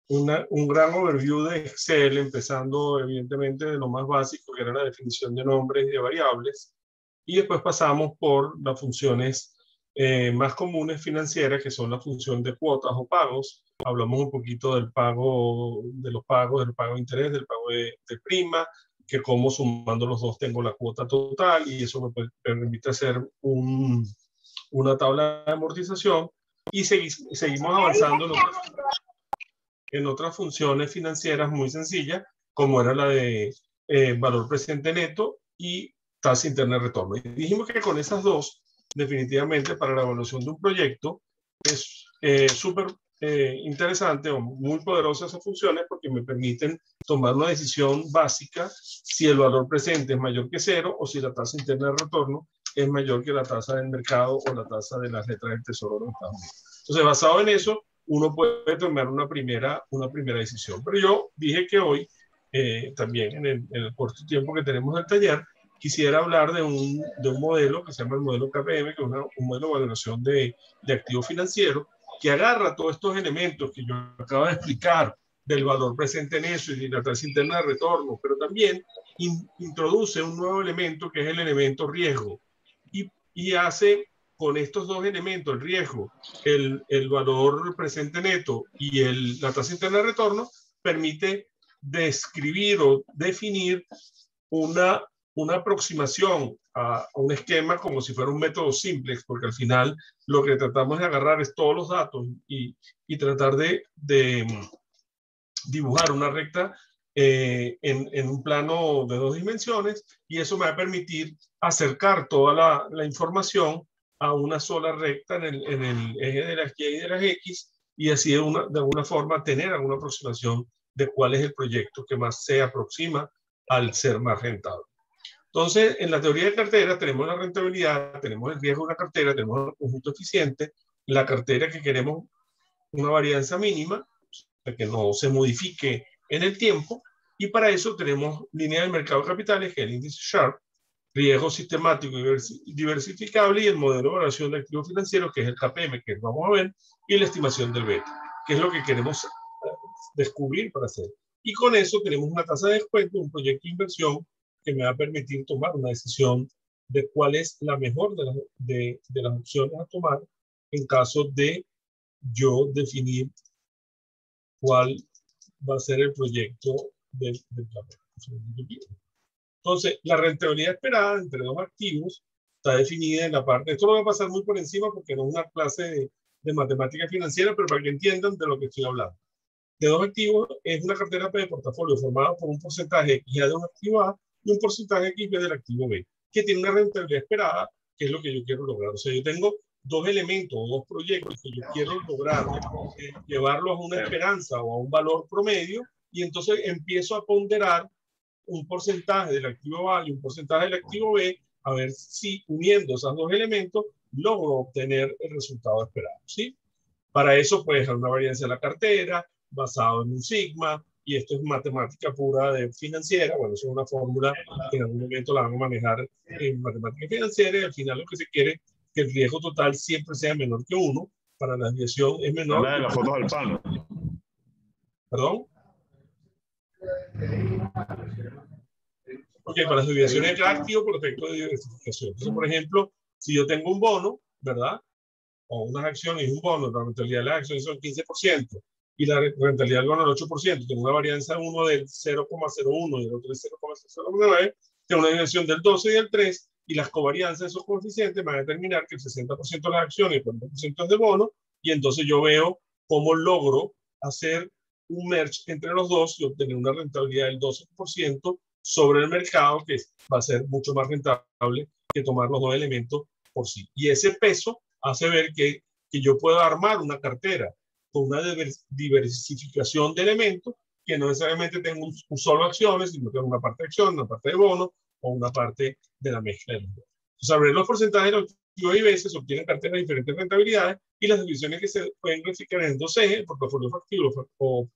un gran overview de Excel, empezando evidentemente de lo más básico, que era la definición de nombres y de variables, y después pasamos por las funciones más comunes financieras, que son la función de cuotas o pagos. Hablamos un poquito del pago, del pago de interés, del pago de prima, que como sumando los dos tengo la cuota total, y eso me permite hacer una tabla de amortización, y seguimos avanzando en otras funciones financieras muy sencillas, como era la de valor presente neto y tasa interna de retorno. Y dijimos que con esas dos, definitivamente para la evaluación de un proyecto, es súper interesante o muy poderosa esas funciones, porque me permiten tomar una decisión básica si el valor presente es mayor que cero o si la tasa interna de retorno es mayor que la tasa del mercado o la tasa de las letras del Tesoro de los Estados Unidos. Entonces, basado en eso, uno puede tomar una primera decisión. Pero yo dije que hoy, también en el corto tiempo que tenemos del taller, quisiera hablar de un modelo que se llama el modelo KPM, que es un modelo de valoración de activos financieros, que agarra todos estos elementos que yo acabo de explicar, del valor presente en eso y la tasa interna de retorno, pero también introduce un nuevo elemento que es el elemento riesgo, y hace con estos dos elementos, el riesgo, el valor presente neto y la tasa interna de retorno, permite describir o definir una aproximación a un esquema como si fuera un método simplex, porque al final lo que tratamos de agarrar es todos los datos y tratar de dibujar una recta en un plano de dos dimensiones, y eso me va a permitir acercar toda la información a una sola recta en el eje de las Y y de las X, y así de alguna forma tener alguna aproximación de cuál es el proyecto que más se aproxima al ser más rentable. Entonces, en la teoría de cartera tenemos la rentabilidad, tenemos el riesgo de una cartera, tenemos el conjunto eficiente, la cartera que queremos una varianza mínima, que no se modifique en el tiempo, y para eso tenemos línea del mercado de capitales, que es el índice Sharpe, riesgo sistemático y diversificable, y el modelo de evaluación de activos financieros, que es el KPM, que vamos a ver, y la estimación del beta, que es lo que queremos descubrir para hacer. Y con eso tenemos una tasa de descuento, un proyecto de inversión que me va a permitir tomar una decisión de cuál es la mejor de las opciones a tomar en caso de yo definir cuál va a ser el proyecto del plan. Entonces, la rentabilidad esperada entre dos activos está definida en la parte. Esto lo voy a pasar muy por encima porque no es una clase de matemática financiera, pero para que entiendan de lo que estoy hablando. De dos activos es una cartera de portafolio formada por un porcentaje X de un activo A y un porcentaje X del activo B, que tiene una rentabilidad esperada, que es lo que yo quiero lograr. O sea, yo tengo dos elementos o dos proyectos que yo quiero lograr, llevarlos a una esperanza o a un valor promedio, y entonces empiezo a ponderar un porcentaje del activo A y un porcentaje del activo B, a ver si uniendo esos dos elementos logro obtener el resultado esperado, ¿sí? Para eso, pues, una varianza de la cartera basado en un sigma, y esto es matemática pura de financiera. Bueno, eso es una fórmula que en algún momento la van a manejar en matemática financiera, y al final lo que se quiere es que el riesgo total siempre sea menor que 1. Para la desviación es menor. Una de las fotos del palo. ¿Perdón? Ok, para las desviaciones de cada activo por efecto de diversificación. Entonces, por ejemplo, si yo tengo un bono, ¿verdad? O unas acciones y un bono, la rentabilidad de las acciones son 15% y la rentabilidad del bono es 8%, tengo una varianza uno del 0,01 y el otro del 0,009, tengo una dimensión del 12 y del 3, y las covarianzas de esos coeficientes van a determinar que el 60% de las acciones y el 40% es de bono, y entonces yo veo cómo logro hacer un merge entre los dos y obtener una rentabilidad del 12% sobre el mercado, que va a ser mucho más rentable que tomar los dos elementos por sí. Y ese peso hace ver que yo puedo armar una cartera con una diversificación de elementos, que no necesariamente tengo un solo acciones, sino tengo una parte de acción, una parte de bono o una parte de la mezcla de los dos. Entonces, al ver los porcentajes de los activos y B, se obtienen carteras de diferentes rentabilidades, y las divisiones que se pueden graficar en dos ejes, el portafolio activo o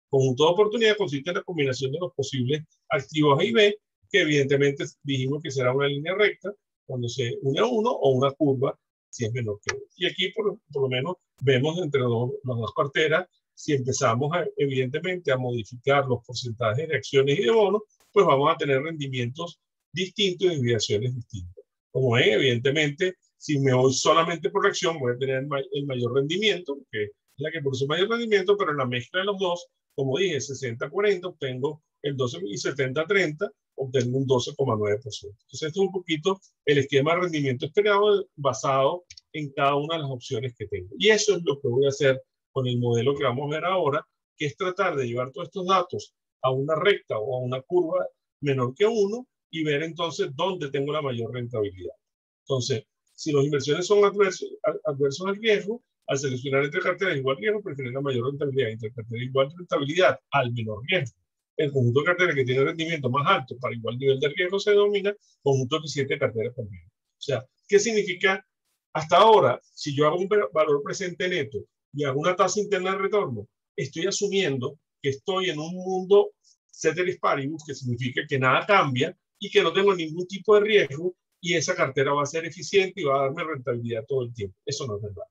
conjunto de oportunidades, consiste en la combinación de los posibles activos A y B, que evidentemente dijimos que será una línea recta cuando se une a uno, o una curva si es menor que 1. Y aquí por lo menos vemos entre las dos carteras, si empezamos evidentemente a modificar los porcentajes de acciones y de bonos, pues vamos a tener rendimientos distintos y desviaciones distintas. Como ven, evidentemente, si me voy solamente por la acción, voy a tener el mayor rendimiento, que es la que produce mayor rendimiento, pero en la mezcla de los dos, como dije, 60-40, obtengo el 12 y 70-30, obtengo un 12,9%. Entonces, esto es un poquito el esquema de rendimiento esperado basado en cada una de las opciones que tengo. Y eso es lo que voy a hacer con el modelo que vamos a ver ahora, que es tratar de llevar todos estos datos a una recta o a una curva menor que 1 y ver entonces dónde tengo la mayor rentabilidad. Entonces, si las inversiones son adversos al riesgo, al seleccionar entre carteras igual riesgo, prefieren la mayor rentabilidad. Entre carteras igual rentabilidad al menor riesgo. El conjunto de carteras que tiene rendimiento más alto para igual nivel de riesgo se denomina conjunto eficiente de carteras con riesgo. O sea, ¿qué significa? Hasta ahora, si yo hago un valor presente neto y hago una tasa interna de retorno, estoy asumiendo que estoy en un mundo ceteris paribus, que significa que nada cambia y que no tengo ningún tipo de riesgo y esa cartera va a ser eficiente y va a darme rentabilidad todo el tiempo. Eso no es verdad.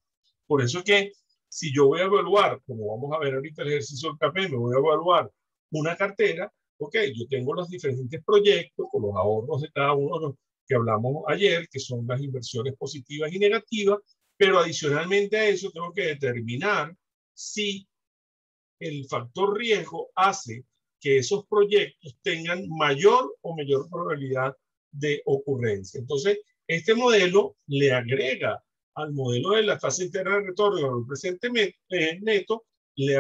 Por eso que si yo voy a evaluar, como vamos a ver ahorita el ejercicio del KPM, voy a evaluar una cartera, ok, yo tengo los diferentes proyectos con los ahorros de cada uno de los que hablamos ayer, que son las inversiones positivas y negativas, pero adicionalmente a eso tengo que determinar si el factor riesgo hace que esos proyectos tengan mayor o menor probabilidad de ocurrencia. Entonces, este modelo le agrega al modelo de la tasa interna de retorno al presente neto, le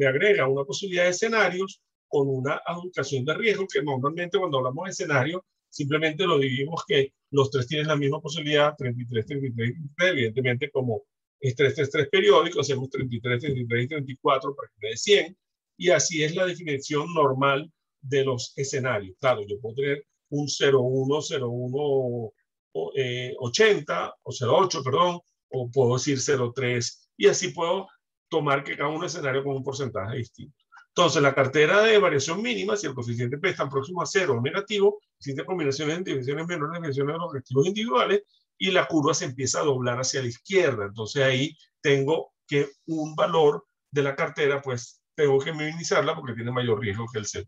agrega una posibilidad de escenarios con una adjudicación de riesgo que normalmente cuando hablamos de escenarios simplemente lo dividimos que los tres tienen la misma posibilidad, 33, 33, 33, evidentemente como es 333 periódico, hacemos 33, 33 y 34 para que me dé 100, y así es la definición normal de los escenarios. Claro, yo puedo tener un 01, 01, 80 o 08, perdón, o puedo decir 03, y así puedo tomar que cada uno escenario con un porcentaje distinto. Entonces, la cartera de variación mínima, si el coeficiente P está próximo a 0 o negativo, existen combinaciones de divisiones menores, divisiones de los objetivos individuales, y la curva se empieza a doblar hacia la izquierda. Entonces, ahí tengo que un valor de la cartera, pues tengo que minimizarla porque tiene mayor riesgo que el C.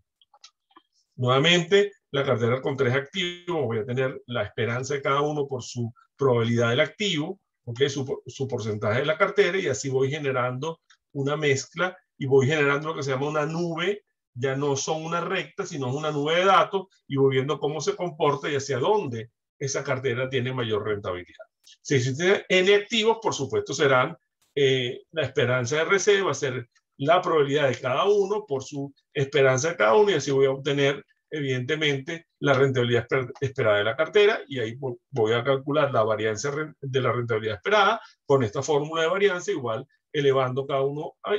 Nuevamente, la cartera con 3 activos, voy a tener la esperanza de cada uno por su probabilidad del activo, ¿okay? Su porcentaje de la cartera, y así voy generando una mezcla y voy generando lo que se llama una nube. Ya no son una recta, sino una nube de datos, y voy viendo cómo se comporta y hacia dónde esa cartera tiene mayor rentabilidad. Si existen N activos, por supuesto serán la esperanza de RC, va a ser la probabilidad de cada uno por su esperanza de cada uno, y así voy a obtener evidentemente la rentabilidad esperada de la cartera, y ahí voy a calcular la varianza de la rentabilidad esperada con esta fórmula de varianza, igual elevando cada uno a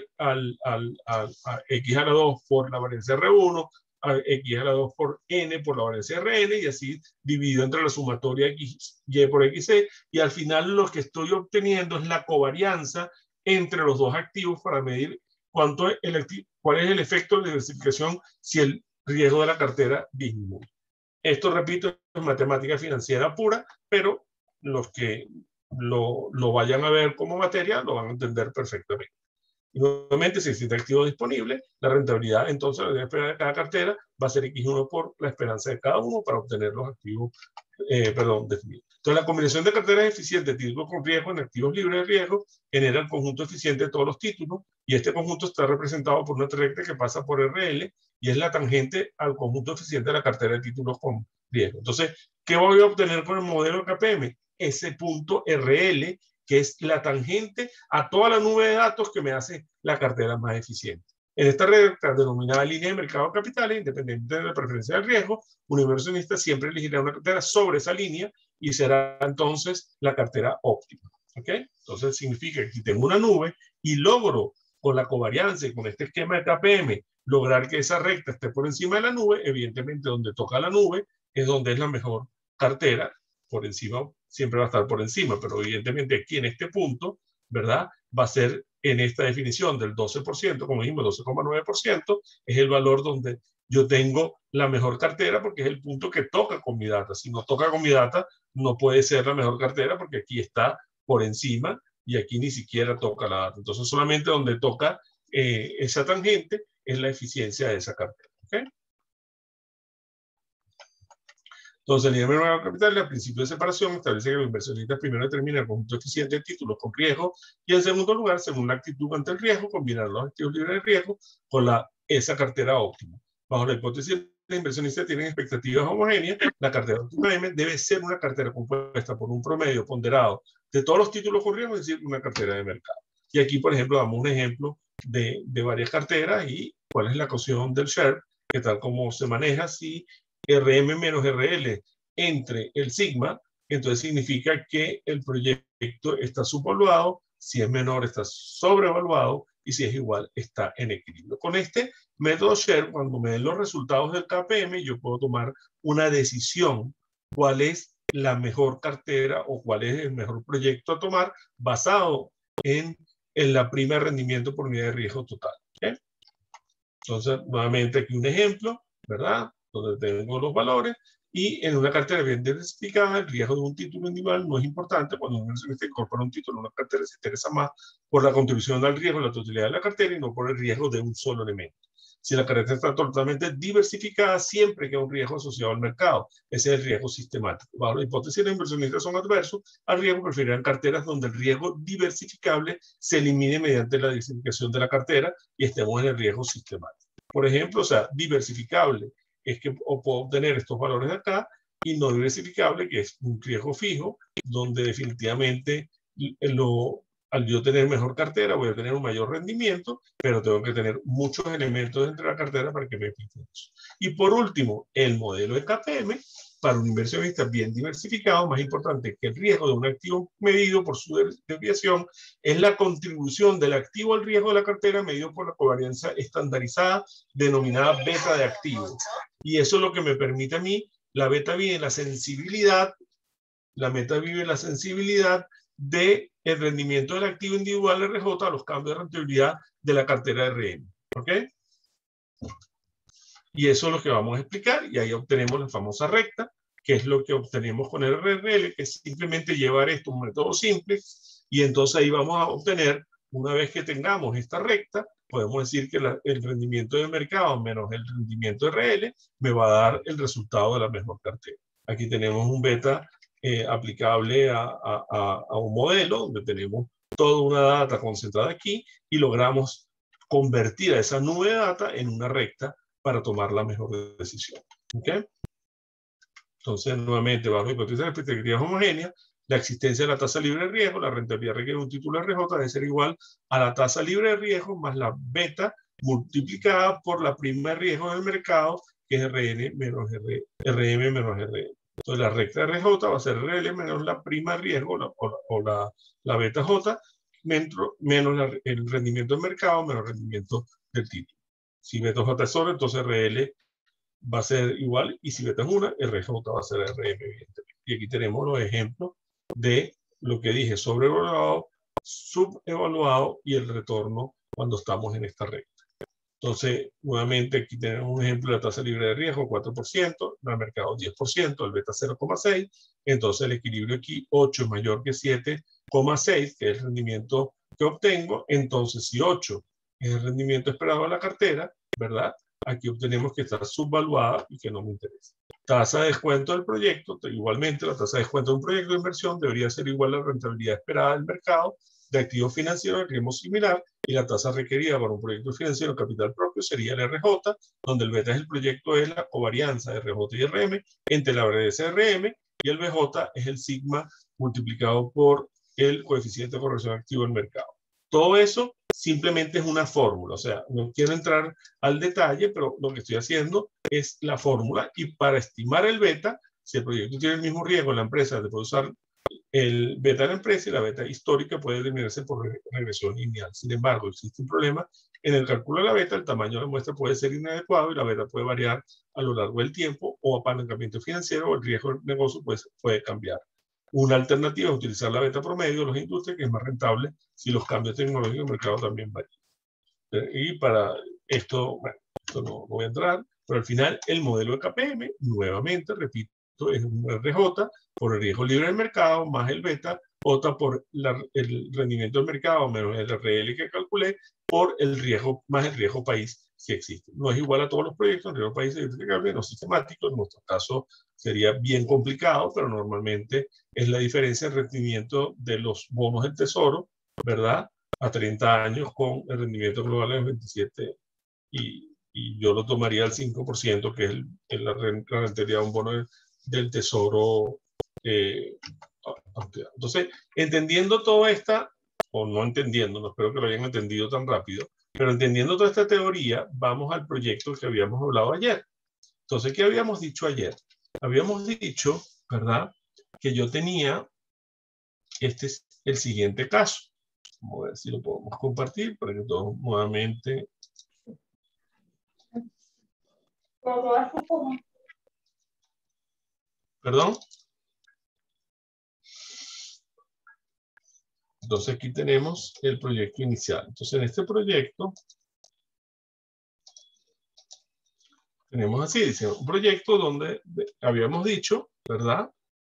x a la 2 por la varianza R1, a x a la 2 por n por la varianza Rn, y así dividido entre la sumatoria x, y por xc, y al final lo que estoy obteniendo es la covarianza entre los dos activos para medir cuál es el efecto de diversificación si el riesgo de la cartera disminuye. Esto, repito, es matemática financiera pura, pero los que lo vayan a ver como materia lo van a entender perfectamente. Y nuevamente, si existe activo disponible, la rentabilidad entonces de cada cartera va a ser X1 por la esperanza de cada uno para obtener los activos, definidos. Entonces, la combinación de carteras eficientes, títulos con riesgo en activos libres de riesgo, genera el conjunto eficiente de todos los títulos, y este conjunto está representado por una recta que pasa por RL, y es la tangente al conjunto eficiente de la cartera de títulos con riesgo. Entonces, ¿qué voy a obtener con el modelo KPM? Ese punto RL, que es la tangente a toda la nube de datos que me hace la cartera más eficiente. En esta recta denominada línea de mercado de capitales, independiente de la preferencia del riesgo, un inversionista siempre elegirá una cartera sobre esa línea y será entonces la cartera óptima. ¿Okay? Entonces significa que si tengo una nube y logro con la covarianza y con este esquema de KPM lograr que esa recta esté por encima de la nube, evidentemente donde toca la nube es donde es la mejor cartera. Por encima siempre va a estar por encima, pero evidentemente aquí en este punto, ¿verdad? Va a ser en esta definición del 12%, como dijimos, 12,9%, es el valor donde yo tengo la mejor cartera porque es el punto que toca con mi data. Si no toca con mi data, no puede ser la mejor cartera porque aquí está por encima y aquí ni siquiera toca la data. Entonces solamente donde toca esa tangente es la eficiencia de esa cartera. ¿Okay? Entonces, el nivel mínimo de capital, el principio de separación, establece que los inversionistas primero determinan el conjunto eficiente de títulos con riesgo y en segundo lugar, según la actitud ante el riesgo, combinar los activos libres de riesgo con esa cartera óptima. Bajo la hipótesis de que los inversionistas tienen expectativas homogéneas, la cartera óptima M debe ser una cartera compuesta por un promedio ponderado de todos los títulos con riesgo, es decir, una cartera de mercado. Y aquí, por ejemplo, damos un ejemplo de varias carteras y cuál es la ecuación del share, que tal como se maneja si RM menos RL entre el sigma, entonces significa que el proyecto está subvaluado, si es menor está sobrevaluado y si es igual está en equilibrio. Con este método share, cuando me den los resultados del KPM, yo puedo tomar una decisión cuál es la mejor cartera o cuál es el mejor proyecto a tomar basado en la prima de rendimiento por unidad de riesgo total. ¿Okay? Entonces, nuevamente aquí un ejemplo, ¿verdad? Donde tengo los valores y en una cartera bien diversificada el riesgo de un título individual no es importante. Cuando un inversionista incorpora un título en una cartera se interesa más por la contribución al riesgo de la totalidad de la cartera y no por el riesgo de un solo elemento. Si la cartera está totalmente diversificada, siempre queda un riesgo asociado al mercado. Ese es el riesgo sistemático. Bajo la hipótesis de los inversionistas son adversos al riesgo, preferirán carteras donde el riesgo diversificable se elimine mediante la diversificación de la cartera y estemos en el riesgo sistemático. Por ejemplo, o sea, diversificable es que puedo obtener estos valores de acá y no diversificable, que es un riesgo fijo, donde definitivamente al yo tener mejor cartera voy a tener un mayor rendimiento, pero tengo que tener muchos elementos dentro de la cartera para que me permita eso. Y por último, el modelo de KPM, para un inversionista bien diversificado, más importante que el riesgo de un activo medido por su desviación, es la contribución del activo al riesgo de la cartera medido por la covarianza estandarizada denominada beta de activo. Y eso es lo que me permite a mí, la beta vive en la sensibilidad, la meta vive en la sensibilidad del rendimiento del activo individual RJ a los cambios de rentabilidad de la cartera RM. ¿Ok? Y eso es lo que vamos a explicar y ahí obtenemos la famosa recta, que es lo que obtenemos con el RRL, que es simplemente llevar esto a un método simple y entonces ahí vamos a obtener, una vez que tengamos esta recta, podemos decir que el rendimiento de mercado menos el rendimiento RL me va a dar el resultado de la mejor cartera. Aquí tenemos un beta aplicable a un modelo donde tenemos toda una data concentrada aquí y logramos convertir a esa nube de data en una recta para tomar la mejor decisión. ¿Okay? Entonces, nuevamente, bajo la hipótesis de la perspectiva homogénea, la existencia de la tasa libre de riesgo, la rentabilidad requiere un título RJ debe ser igual a la tasa libre de riesgo más la beta multiplicada por la prima de riesgo del mercado, que es RM menos RM. Entonces, la recta de RJ va a ser RL menos la prima de riesgo la beta J menos el rendimiento del mercado menos el rendimiento del título. Si beta J es sobre, entonces RL va a ser igual, y si beta es 1, RJ va a ser RM, evidentemente. Y aquí tenemos los ejemplos de lo que dije, sobrevaluado, subevaluado y el retorno cuando estamos en esta recta. Entonces, nuevamente aquí tenemos un ejemplo de la tasa libre de riesgo, 4%, el mercado 10%, el beta 0,6, entonces el equilibrio aquí 8 es mayor que 7,6, que es el rendimiento que obtengo. Entonces, si 8 es el rendimiento esperado de la cartera, ¿verdad? Aquí obtenemos que está subvaluada y que no me interesa. Tasa de descuento del proyecto, igualmente la tasa de descuento de un proyecto de inversión debería ser igual a la rentabilidad esperada del mercado de activos financieros de riesgo similar, y la tasa requerida para un proyecto financiero de capital propio sería el RJ, donde el beta del proyecto es la covarianza de RJ y RM entre la varianza de RM, y el BJ es el sigma multiplicado por el coeficiente de corrección activo del mercado. Todo eso simplemente es una fórmula, o sea, no quiero entrar al detalle, pero lo que estoy haciendo es la fórmula, y para estimar el beta, si el proyecto tiene el mismo riesgo en la empresa, se puede usar el beta de la empresa y la beta histórica puede determinarse por regresión lineal. Sin embargo, existe un problema en el cálculo de la beta, el tamaño de la muestra puede ser inadecuado y la beta puede variar a lo largo del tiempo, o apalancamiento financiero o el riesgo del negocio puede cambiar. Una alternativa es utilizar la beta promedio de los industrias, que es más rentable si los cambios tecnológicos del mercado también varían. Y para esto, bueno, esto no voy a entrar, pero al final el modelo de KPM, nuevamente, repito, es un RJ por el riesgo libre del mercado más el beta otra por el rendimiento del mercado menos el RL que calculé, por el riesgo, más el riesgo país que existe. No es igual a todos los proyectos, el riesgo país es identificable, no sistemático, en nuestro caso sería bien complicado, pero normalmente es la diferencia en rendimiento de los bonos del tesoro, ¿verdad? A 30 años con el rendimiento global de 27 y yo lo tomaría al 5%, que es la rentabilidad de un bono del tesoro. Entonces, entendiendo toda esta, o no entendiendo, no espero que lo hayan entendido tan rápido, pero entendiendo toda esta teoría, vamos al proyecto que habíamos hablado ayer. Entonces, ¿qué habíamos dicho ayer? Habíamos dicho, ¿verdad?, que yo tenía, este es el siguiente caso. Vamos a ver si lo podemos compartir para que todos nuevamente... ¿Perdón? Entonces aquí tenemos el proyecto inicial. Entonces en este proyecto tenemos así, dice, un proyecto donde habíamos dicho, ¿verdad?,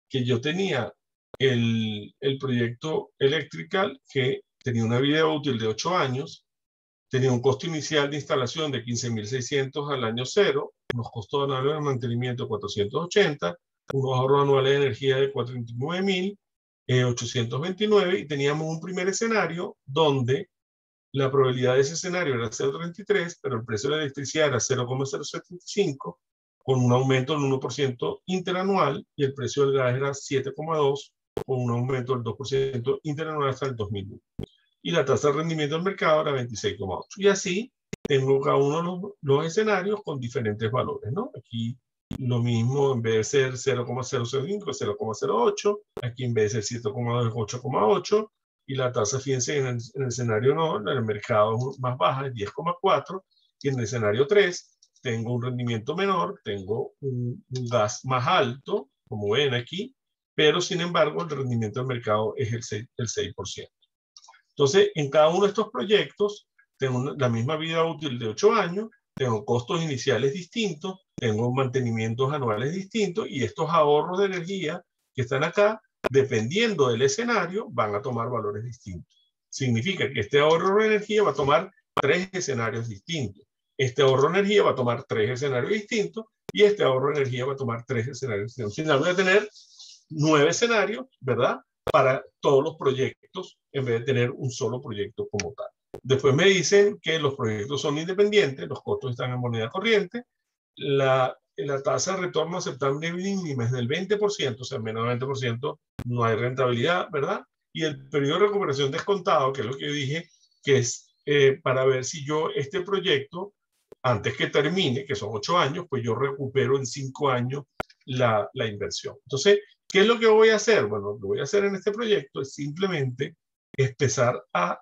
que yo tenía el proyecto Electrical que tenía una vida útil de 8 años, tenía un costo inicial de instalación de 15.600 al año cero, unos costos anuales de mantenimiento de 480, unos ahorros anuales de energía de 49.829 y teníamos un primer escenario donde la probabilidad de ese escenario era 0,33, pero el precio de la electricidad era 0,075, con un aumento del 1% interanual, y el precio del gas era 7,2, con un aumento del 2% interanual hasta el 2001. Y la tasa de rendimiento del mercado era 26,8. Y así tengo cada uno de los escenarios con diferentes valores, ¿no? Aquí lo mismo, en vez de ser 0,005, 0,08, aquí en vez de ser 7,2, 8,8, y la tasa, fíjense, en el escenario no, en el mercado más baja, es 10,4, y en el escenario 3 tengo un rendimiento menor, tengo un gas más alto, como ven aquí, pero sin embargo el rendimiento del mercado es el 6%. Entonces, en cada uno de estos proyectos tengo la misma vida útil de 8 años, tengo costos iniciales distintos, tengo mantenimientos anuales distintos, y estos ahorros de energía que están acá, dependiendo del escenario, van a tomar valores distintos. Significa que este ahorro de energía va a tomar 3 escenarios distintos. Este ahorro de energía va a tomar 3 escenarios distintos, y este ahorro de energía va a tomar 3 escenarios distintos. Al final voy a tener 9 escenarios, ¿verdad?, para todos los proyectos, en vez de tener un solo proyecto como tal. Después me dicen que los proyectos son independientes, los costos están en moneda corriente, la tasa de retorno aceptable mínima es del 20%, o sea, menos del 20% no hay rentabilidad, ¿verdad? Y el periodo de recuperación descontado, que es lo que yo dije, que es para ver si yo este proyecto, antes que termine, que son 8 años, pues yo recupero en 5 años la inversión. Entonces, ¿qué es lo que voy a hacer? Bueno, lo que voy a hacer en este proyecto es simplemente empezar a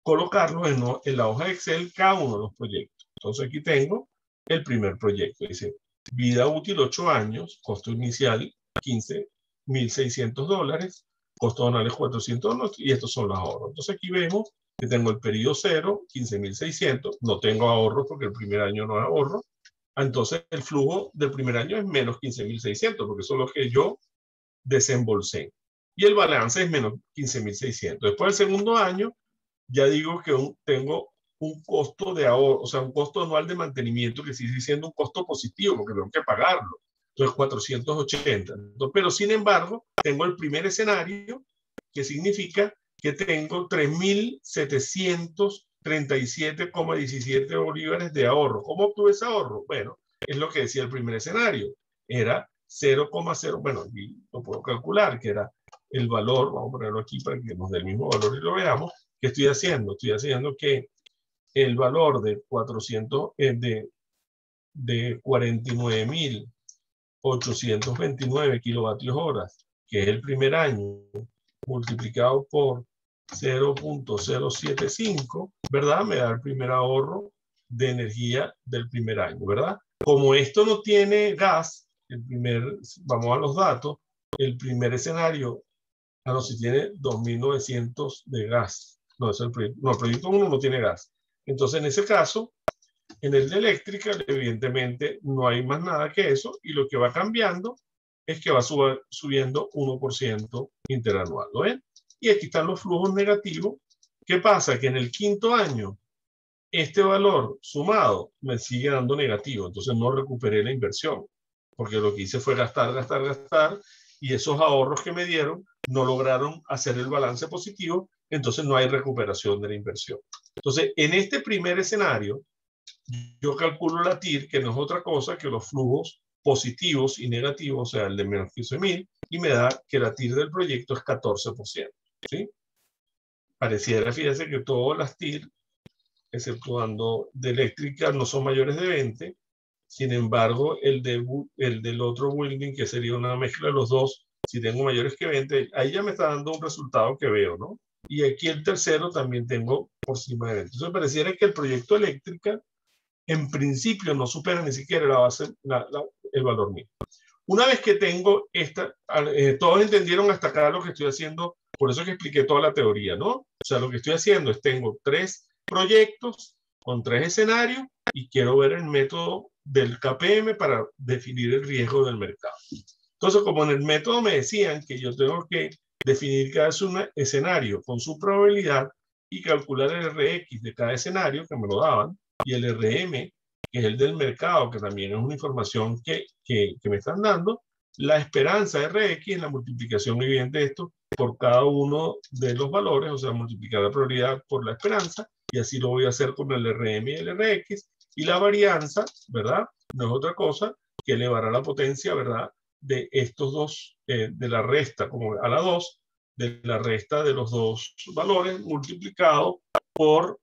colocarlos en la hoja de Excel cada uno de los proyectos. Entonces aquí tengo el primer proyecto. Dice, vida útil 8 años, costo inicial $15.600, costos anuales 400, y estos son los ahorros. Entonces aquí vemos que tengo el periodo 0, 15.600, no tengo ahorros porque el primer año no ahorro. Entonces el flujo del primer año es menos 15.600, porque eso es lo que yo desembolsé. Y el balance es menos 15.600. Después del segundo año, ya digo que tengo un costo de ahorro, o sea, un costo anual de mantenimiento que sigue siendo un costo positivo, porque tengo que pagarlo. Entonces, 480. Entonces, pero sin embargo, tengo el primer escenario, que significa que tengo 3.737,17 bolívares de ahorro. ¿Cómo obtuve ese ahorro? Bueno, es lo que decía el primer escenario. Era 0,0, bueno, aquí lo puedo calcular, que era el valor, vamos a ponerlo aquí para que nos dé el mismo valor y lo veamos. ¿Qué estoy haciendo? Estoy haciendo que el valor de 49.829 kilovatios horas, que es el primer año, multiplicado por 0,075, ¿verdad? Me da el primer ahorro de energía del primer año, ¿verdad? Como esto no tiene gas, vamos a los datos, el primer escenario, no, si tiene 2.900 de gas. No, el proyecto 1 no tiene gas. Entonces, en ese caso, en el de eléctrica, evidentemente, no hay más nada que eso, y lo que va cambiando es que va subiendo 1% interanual. ¿Lo ven? Y aquí están los flujos negativos. ¿Qué pasa? Que en el quinto año, este valor sumado me sigue dando negativo. Entonces no recuperé la inversión. Porque lo que hice fue gastar, gastar, gastar. Y esos ahorros que me dieron no lograron hacer el balance positivo. Entonces no hay recuperación de la inversión. Entonces, en este primer escenario, yo calculo la TIR, que no es otra cosa que los flujos positivos y negativos, o sea, el de menos 15.000, y me da que la TIR del proyecto es 14%. ¿Sí? Pareciera, fíjense, que todas las TIR, exceptuando de eléctrica, no son mayores de 20. Sin embargo, el del otro building, que sería una mezcla de los dos, si tengo mayores que 20, ahí ya me está dando un resultado que veo, ¿no? Y aquí el tercero también tengo por encima de 20. Entonces pareciera que el proyecto eléctrica en principio no supera ni siquiera la base, el valor mínimo. Una vez que tengo esta, todos entendieron hasta acá lo que estoy haciendo, por eso que expliqué toda la teoría, ¿no? O sea, lo que estoy haciendo es tengo 3 proyectos con 3 escenarios y quiero ver el método del KPM para definir el riesgo del mercado. Entonces, como en el método me decían que yo tengo que definir cada escenario con su probabilidad y calcular el RX de cada escenario, que me lo daban, y el RM, que es el del mercado, que también es una información que me están dando, la esperanza RX es la multiplicación evidente de esto por cada uno de los valores, o sea, multiplicar la probabilidad por la esperanza, y así lo voy a hacer con el RM y el RX, y la varianza, ¿verdad? No es otra cosa que elevar a la potencia, ¿verdad? De estos dos, de la resta como a la 2, de la resta de los dos valores multiplicado por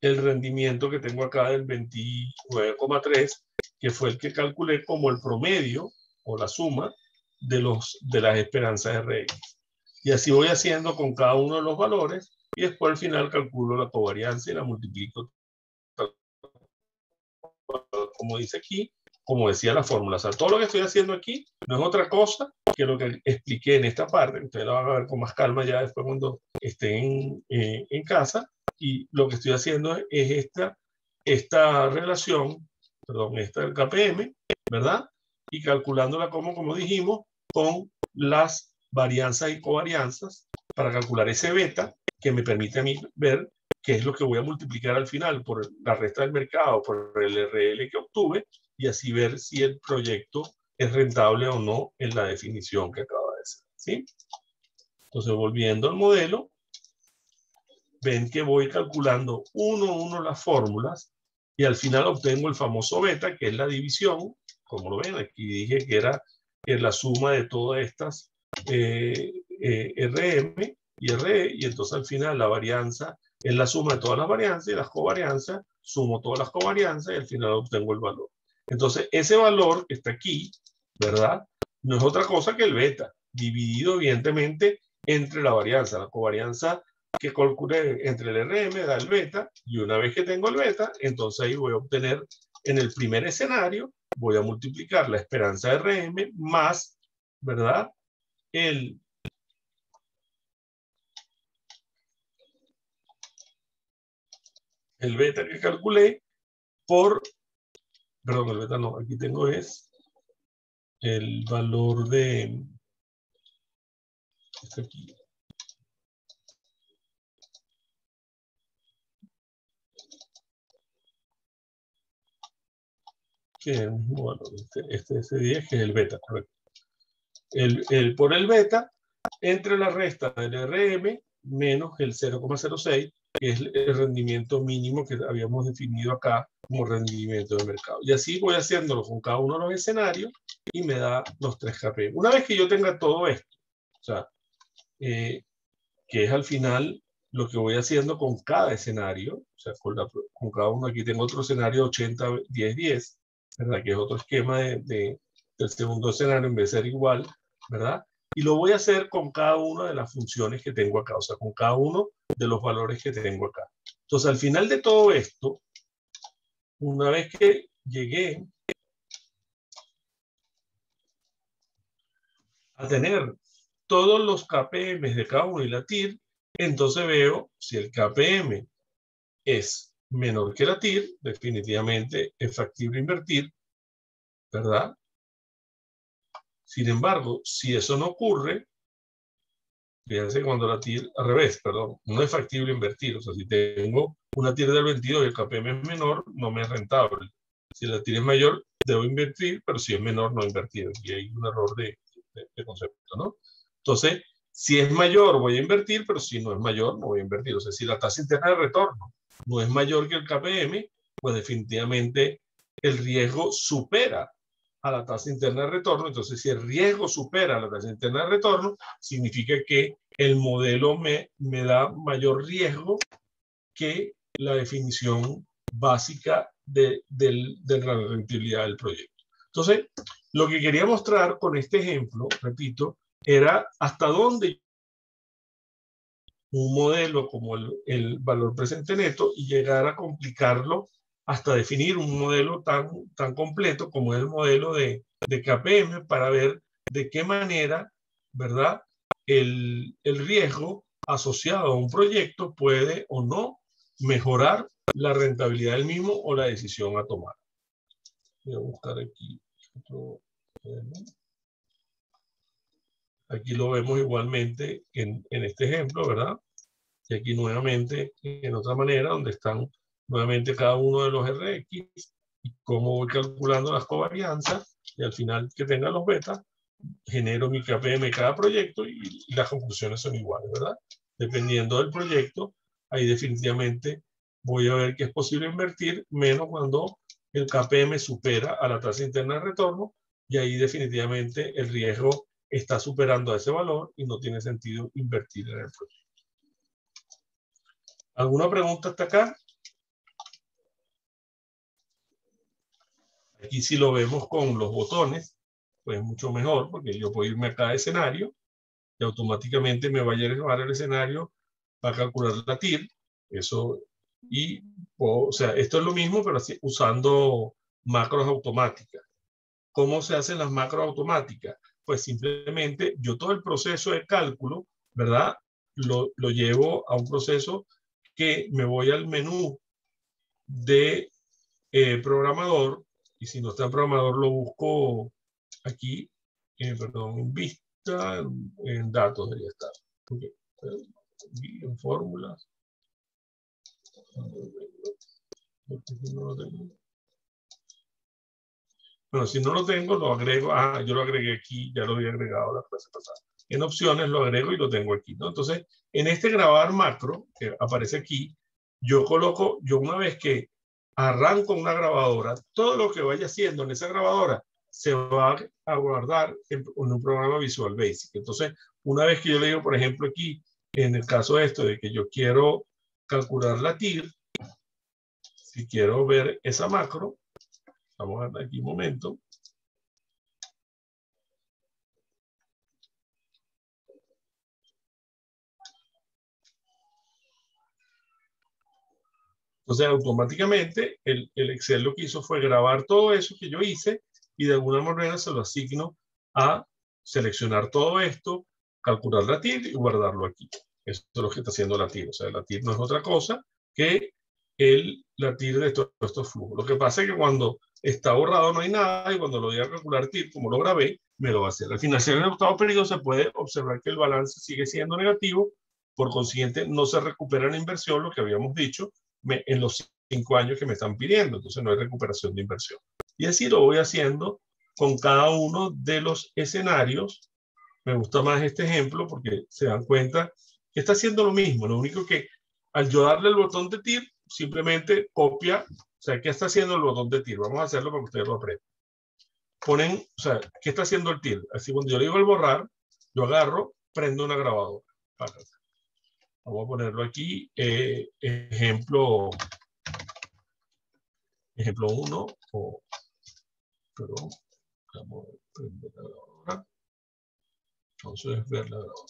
el rendimiento que tengo acá del 29,3, que fue el que calculé como el promedio o la suma de las esperanzas RX. Y así voy haciendo con cada uno de los valores y después al final calculo la covarianza y la multiplico, como dice aquí, como decía la fórmula. O sea, todo lo que estoy haciendo aquí no es otra cosa que lo que expliqué en esta parte. Ustedes lo van a ver con más calma ya después cuando estén en casa. Y lo que estoy haciendo es esta relación, perdón, esta del KPM, ¿verdad? Y calculándola como dijimos, con las varianzas y covarianzas para calcular ese beta que me permite a mí ver qué es lo que voy a multiplicar al final por la resta del mercado, por el RL que obtuve, y así ver si el proyecto es rentable o no en la definición que acaba de hacer. ¿Sí? Entonces, volviendo al modelo, ven que voy calculando uno a uno las fórmulas y al final obtengo el famoso beta, que es la división. Como lo ven, aquí dije que era la suma de todas estas RM y RE, y entonces al final la varianza es la suma de todas las varianzas y las covarianzas, sumo todas las covarianzas y al final obtengo el valor. Entonces, ese valor que está aquí, ¿verdad? No es otra cosa que el beta, dividido evidentemente entre la varianza. La covarianza que calculé entre el RM da el beta, y una vez que tengo el beta, entonces ahí voy a obtener en el primer escenario, voy a multiplicar la esperanza de RM más, ¿verdad? El beta que calculé por, perdón, el beta no, aquí tengo es el valor de, este aquí, que es el mismo valor, este 10, que es el beta, correcto. Por el beta, entre la resta del RM menos el 0,06, que es el rendimiento mínimo que habíamos definido acá como rendimiento de mercado. Y así voy haciéndolo con cada uno de los escenarios y me da los 3 KPM. Una vez que yo tenga todo esto, o sea, que es al final lo que voy haciendo con cada escenario, o sea, con cada uno. Aquí tengo otro escenario 80, 10, 10, ¿verdad? Que es otro esquema del segundo escenario en vez de ser igual, ¿verdad? Y lo voy a hacer con cada una de las funciones que tengo acá, o sea, con cada uno de los valores que tengo acá. Entonces, al final de todo esto, una vez que llegué a tener todos los KPM de cada uno y la TIR, entonces veo si el KPM es menor que la TIR, definitivamente es factible invertir, ¿verdad? Sin embargo, si eso no ocurre, fíjense cuando la TIR, al revés, perdón, no es factible invertir. O sea, si tengo una TIR del 22 y el KPM es menor, no me es rentable. Si la TIR es mayor, debo invertir, pero si es menor, no invertir. Y hay un error de concepto, ¿no? Entonces, si es mayor, voy a invertir, pero si no es mayor, no voy a invertir. O sea, si la tasa interna de retorno no es mayor que el KPM, pues definitivamente el riesgo supera a la tasa interna de retorno. Entonces, si el riesgo supera a la tasa interna de retorno, significa que el modelo me da mayor riesgo que la definición básica de la rentabilidad del proyecto. Entonces, lo que quería mostrar con este ejemplo, repito, era hasta dónde un modelo como el valor presente neto y llegar a complicarlo hasta definir un modelo tan completo como es el modelo de KPM para ver de qué manera, ¿verdad?, el riesgo asociado a un proyecto puede o no mejorar la rentabilidad del mismo o la decisión a tomar. Voy a buscar aquí otro. Aquí lo vemos igualmente en este ejemplo, ¿verdad? Y aquí nuevamente en otra manera, donde están nuevamente cada uno de los RX y cómo voy calculando las covarianzas y al final que tenga los betas, genero mi KPM cada proyecto y las conclusiones son iguales, ¿verdad? Dependiendo del proyecto, ahí definitivamente voy a ver que es posible invertir menos cuando el KPM supera a la tasa interna de retorno y ahí definitivamente el riesgo está superando a ese valor y no tiene sentido invertir en el proyecto. ¿Alguna pregunta hasta acá? Aquí si lo vemos con los botones, pues mucho mejor, porque yo puedo irme a cada escenario y automáticamente me va a llevar el escenario para calcular la TIR. Eso, y, o sea, esto es lo mismo, pero así, usando macros automáticas. ¿Cómo se hacen las macros automáticas? Pues simplemente yo todo el proceso de cálculo, ¿verdad? Lo llevo a un proceso que me voy al menú de programador, y si no está en programador lo busco aquí, perdón, en vista, en datos debería estar. Okay. En fórmulas. Bueno, si no lo tengo, lo agrego. Ah, yo lo agregué aquí, ya lo había agregado la clase pasada. En opciones lo agrego y lo tengo aquí, ¿no? Entonces, en este grabar macro, que aparece aquí, yo coloco, yo una vez que arranco una grabadora, todo lo que vaya haciendo en esa grabadora se va a guardar en un programa Visual Basic. Entonces, una vez que yo le digo, por ejemplo, aquí, en el caso de esto, de que yo quiero calcular la TIR, si quiero ver esa macro, vamos a ver aquí un momento. Entonces, automáticamente, el Excel lo que hizo fue grabar todo eso que yo hice y de alguna manera se lo asigno a seleccionar todo esto, calcular la TIR y guardarlo aquí. Eso es lo que está haciendo la TIR. O sea, la TIR no es otra cosa que la TIR de todos estos flujos. Lo que pasa es que cuando está borrado no hay nada y cuando lo voy a calcular TIR, como lo grabé, me lo va a hacer. Al finalizar el octavo periodo se puede observar que el balance sigue siendo negativo, por consiguiente no se recupera la inversión, lo que habíamos dicho, en los 5 años que me están pidiendo. Entonces no hay recuperación de inversión. Y así lo voy haciendo con cada uno de los escenarios. Me gusta más este ejemplo porque se dan cuenta que está haciendo lo mismo. Lo único que al yo darle el botón de TIR, simplemente copia. O sea, ¿qué está haciendo el botón de TIR? Vamos a hacerlo para que ustedes lo aprendan. Ponen, o sea, ¿qué está haciendo el TIR? Así cuando yo le digo el borrar, yo agarro, prendo una grabadora. Vamos a ponerlo aquí. Ejemplo 1. Perdón. Vamos a prender la grabadora. Entonces, ver la grabadora.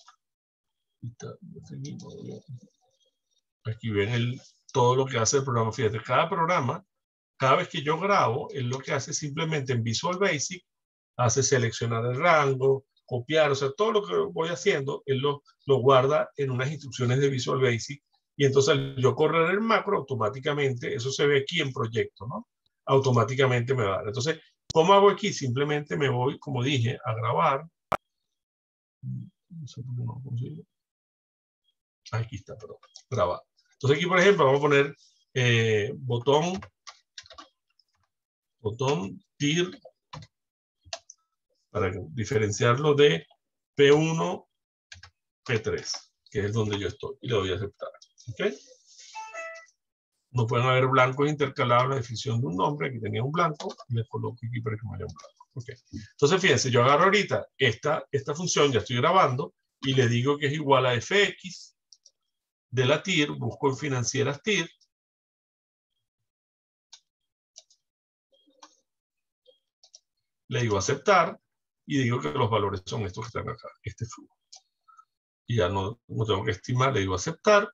Aquí ven todo lo que hace el programa. Fíjate, cada programa, cada vez que yo grabo, él lo que hace simplemente en Visual Basic, hace seleccionar el rango, copiar, o sea, todo lo que voy haciendo, él lo guarda en unas instrucciones de Visual Basic y entonces al yo correr el macro, automáticamente, eso se ve aquí en proyecto, ¿no? Automáticamente me va a dar. Entonces, ¿Cómo hago aquí? Simplemente me voy, como dije, a grabar. No sé por qué no consigo. Aquí está, perdón. Grabar. Entonces aquí, por ejemplo, vamos a poner botón TIR para diferenciarlo de P1, P3, que es donde yo estoy. Y le doy a aceptar. ¿Ok? No pueden haber blancos intercalados en la definición de un nombre. Aquí tenía un blanco. Le coloco aquí para que me haya un blanco. Okay. Entonces, fíjense, yo agarro ahorita esta función, ya estoy grabando, y le digo que es igual a fx de la TIR, busco en financieras TIR, le digo aceptar, y digo que los valores son estos que están acá, este flujo. Y ya no tengo que estimar, le digo aceptar,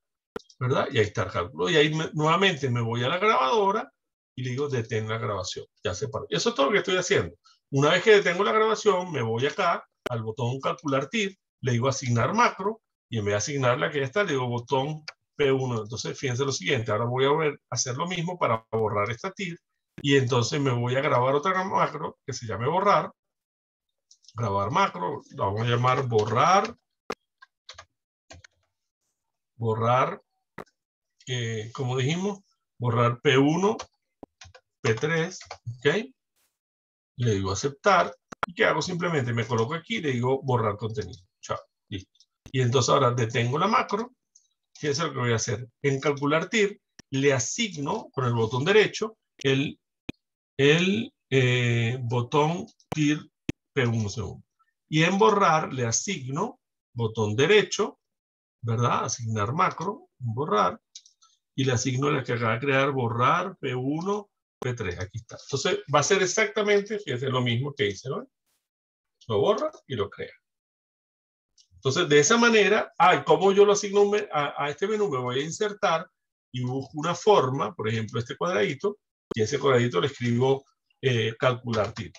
¿verdad? Y ahí está el cálculo. Y ahí nuevamente me voy a la grabadora y le digo detén la grabación. Ya se paró. Y eso es todo lo que estoy haciendo. Una vez que detengo la grabación, me voy acá al botón calcular TIR, le digo asignar macro, y en vez de asignarle a que está, le digo botón P1. Entonces, fíjense lo siguiente, ahora voy a hacer lo mismo para borrar esta TIR, y entonces me voy a grabar otra macro que se llame borrar, grabar macro, la vamos a llamar borrar, como dijimos, borrar P1, P3, ¿ok? Le digo aceptar, y ¿qué hago? Simplemente me coloco aquí y le digo borrar contenido. Chao, listo. Y entonces ahora detengo la macro. ¿Qué es lo que voy a hacer? En calcular TIR le asigno con el botón derecho el botón TIR P1 segundo. Y en borrar le asigno botón derecho, ¿verdad? Asignar macro, borrar, y le asigno la que acaba de crear, borrar P1, P3. Aquí está. Entonces va a ser exactamente, fíjate, lo mismo que hice, ¿no? Lo borra y lo crea. Entonces, de esa manera, ¿cómo yo lo asigno a este menú? Me voy a insertar y busco una forma, por ejemplo, este cuadradito, y ese cuadradito le escribo calcular TIR.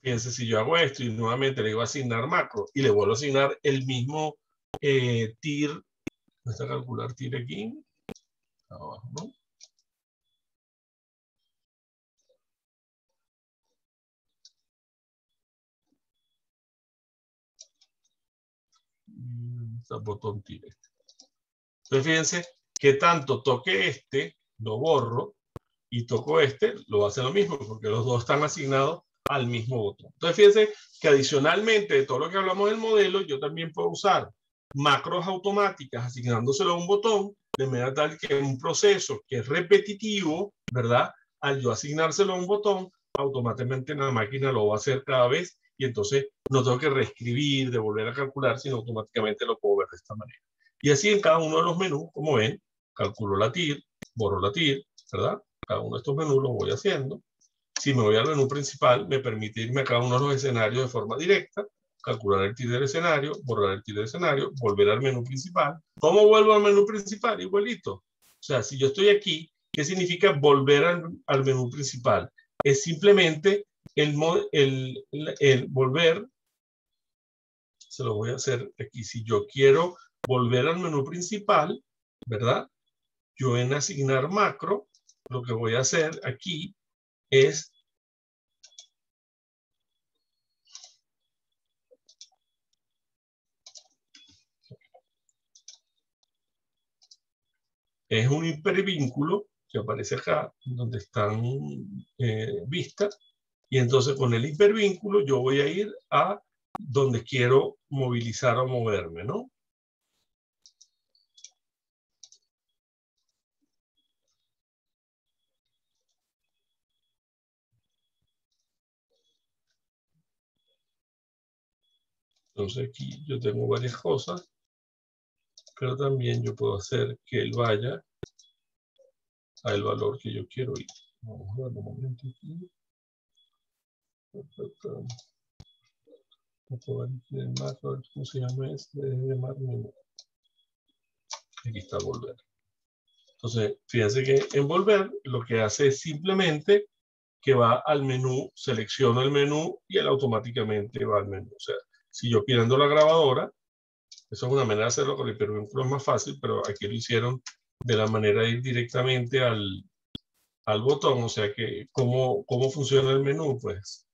Fíjense, si yo hago esto y nuevamente le digo asignar macro y le vuelvo a asignar el mismo TIR, ¿dónde está calcular TIR aquí? Abajo, ¿no? Está el botón TIR. Entonces, fíjense que tanto toque este, lo borro, y toco este, lo va a hacer lo mismo, porque los dos están asignados al mismo botón. Entonces, fíjense que adicionalmente de todo lo que hablamos del modelo, yo también puedo usar macros automáticas asignándoselo a un botón, de manera tal que un proceso que es repetitivo, ¿verdad? Al yo asignárselo a un botón, automáticamente la máquina lo va a hacer cada vez, y entonces no tengo que reescribir, de volver a calcular, sino automáticamente lo puedo ver de esta manera. Y así en cada uno de los menús, como ven, calculo la TIR, borro la TIR, ¿verdad? Cada uno de estos menús los voy haciendo. Si me voy al menú principal, me permite irme a cada uno de los escenarios de forma directa, calcular el TIR del escenario, borrar el TIR del escenario, volver al menú principal. ¿Cómo vuelvo al menú principal? Igualito. O sea, si yo estoy aquí, ¿qué significa volver al menú principal? Es simplemente el volver, se lo voy a hacer aquí. Si yo quiero volver al menú principal, ¿verdad? Yo en asignar macro, lo que voy a hacer aquí es un hipervínculo que aparece acá, donde están vistas, y entonces con el hipervínculo yo voy a ir a donde quiero movilizar o moverme, ¿no? Entonces aquí yo tengo varias cosas, pero también yo puedo hacer que él vaya al valor que yo quiero ir. Vamos a ver un momento aquí. ¿Cómo se llama este? Aquí está volver. Entonces, fíjense que en volver lo que hace es simplemente que va al menú, selecciono el menú y él automáticamente va al menú. O sea, si yo prendo la grabadora, eso es una manera de hacerlo con el hipervínculo, es más fácil, pero aquí lo hicieron de la manera de ir directamente al botón, o sea que cómo funciona el menú, pues.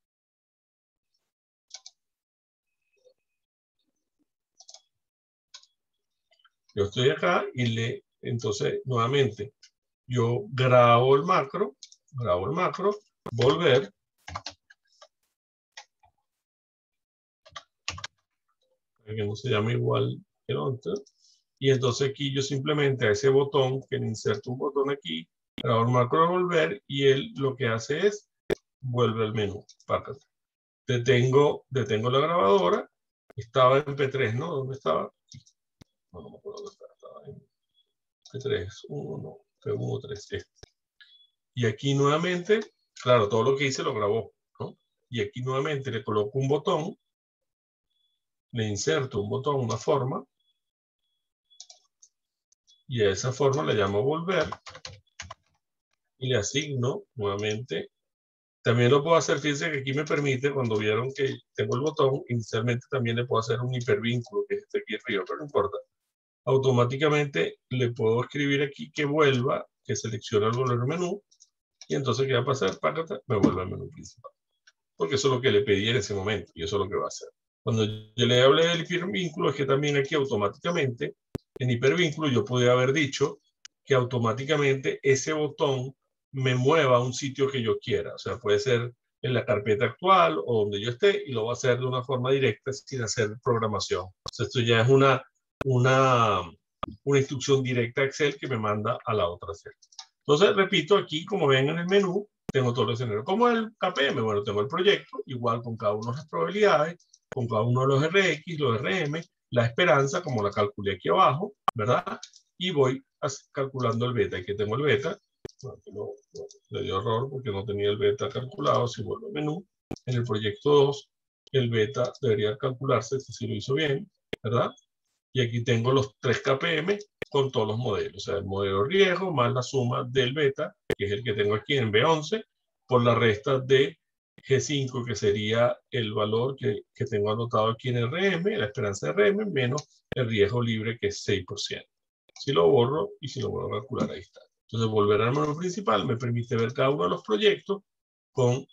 Yo estoy acá y entonces nuevamente, yo grabo el macro, volver, para que no se llame igual que el otro. Y entonces aquí yo simplemente a ese botón, que le inserto un botón aquí, grabo el macro de volver y él lo que hace es vuelve al menú. Detengo la grabadora. Estaba en P3, ¿no? ¿Dónde estaba? No me acuerdo dónde estaba. Estaba en P3, 1, P1, 3, Y aquí nuevamente, claro, todo lo que hice lo grabó, ¿no? Y aquí nuevamente le coloco un botón, le inserto un botón, una forma, y a esa forma le llamo volver, y le asigno nuevamente. También lo puedo hacer, fíjense que aquí me permite, cuando vieron que tengo el botón, inicialmente también le puedo hacer un hipervínculo, que es este aquí arriba, pero no importa. Automáticamente le puedo escribir aquí que vuelva, que seleccione el volver menú, y entonces ¿qué va a pasar? Me vuelve al menú principal. Porque eso es lo que le pedí en ese momento, y eso es lo que va a hacer. Cuando yo le hablé del hipervínculo, es que también aquí automáticamente, en hipervínculo, yo podría haber dicho que automáticamente ese botón me mueva a un sitio que yo quiera. O sea, puede ser en la carpeta actual o donde yo esté, y lo va a hacer de una forma directa sin hacer programación. O sea, esto ya es una instrucción directa a Excel que me manda a la otra celda. Entonces, repito, aquí, como ven en el menú, tengo todo el escenario. Como el KPM, bueno, tengo el proyecto, igual con cada una de las probabilidades, con cada uno de los RX, los RM, la esperanza, como la calculé aquí abajo, ¿verdad? Y voy calculando el beta. Aquí tengo el beta. Bueno, le dio error porque no tenía el beta calculado. Si vuelvo al menú, en el proyecto 2, el beta debería calcularse, si lo hizo bien, ¿verdad? Y aquí tengo los 3 KPM con todos los modelos. O sea, el modelo riesgo más la suma del beta, que es el que tengo aquí en B11, por la resta de G5, que sería el valor que tengo anotado aquí en RM, la esperanza de RM, menos el riesgo libre, que es 6%. Si lo borro y si lo vuelvo a calcular, ahí está. Entonces, volver al menú principal me permite ver cada uno de los proyectos con